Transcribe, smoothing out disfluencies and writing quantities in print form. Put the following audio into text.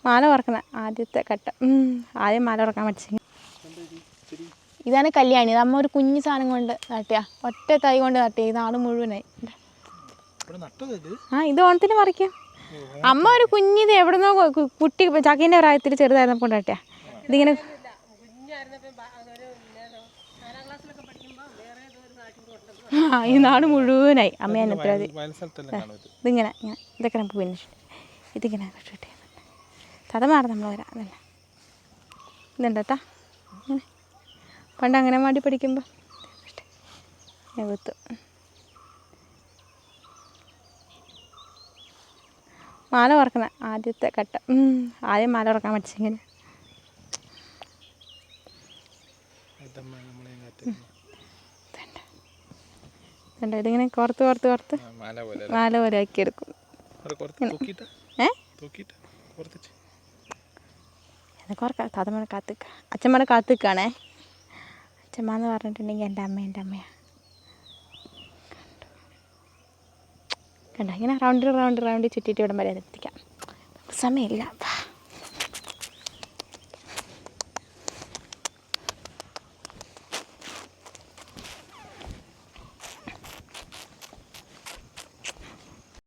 മാല ഉറക്കണ ആദ്യത്തെ ഘട്ടം. ആദ്യം മാല ഉറക്കാൻ പഠിച്ചെങ്കിൽ ഇതാണ് കല്യാണി. ഇത് അമ്മ ഒരു കുഞ്ഞു സാധനം കൊണ്ട് നട്ടിയാ, ഒറ്റ തൈ കൊണ്ട് നട്ടിയ ഈ നാട് മുഴുവനായി. ഇത് ഓണത്തിന് പറിക്കും. അമ്മ ഒരു കുഞ്ഞിത് എവിടുന്നോ കുട്ടി ചക്കീൻ്റെ പ്രായത്തിൽ ചെറുതായിരുന്നപ്പോൾ നട്ടിയാ. ഇതിങ്ങനെ ഈ നാട് മുഴുവനായി. അമ്മ ഞാൻ എത്ര ഇതിങ്ങനെ ഇതൊക്കെ നമുക്ക് പിന്നെ ഇതിങ്ങനെ ഷൂട്ട് കഥ മാറി നമ്മൾ വരാം. അതല്ല ഇതുണ്ട് കേട്ടാ. ഇങ്ങനെ പണ്ട് അംഗനവാടി പഠിക്കുമ്പോൾ കുത്തു മാല ഉറക്കണ ആദ്യത്തെ ഘട്ടം. ആദ്യം മാല ഉറക്കാൻ പഠിച്ചെങ്കിൽ ഇതിങ്ങനെ കോർത്ത് മാല പോലെ ആക്കിയെടുക്കും. താതമ്മ കാത്തിക്ക, അച്ഛമ്മയുടെ കാത്തിക്കാണേ. അച്ഛമ്മ എന്ന് പറഞ്ഞിട്ടുണ്ടെങ്കിൽ എൻ്റെ അമ്മയാണ്. കണ്ട ഇങ്ങനെ റൗണ്ട് ചുറ്റിയിട്ട് ഇവിടം വരെ എത്തിക്കാം. സമയമില്ല.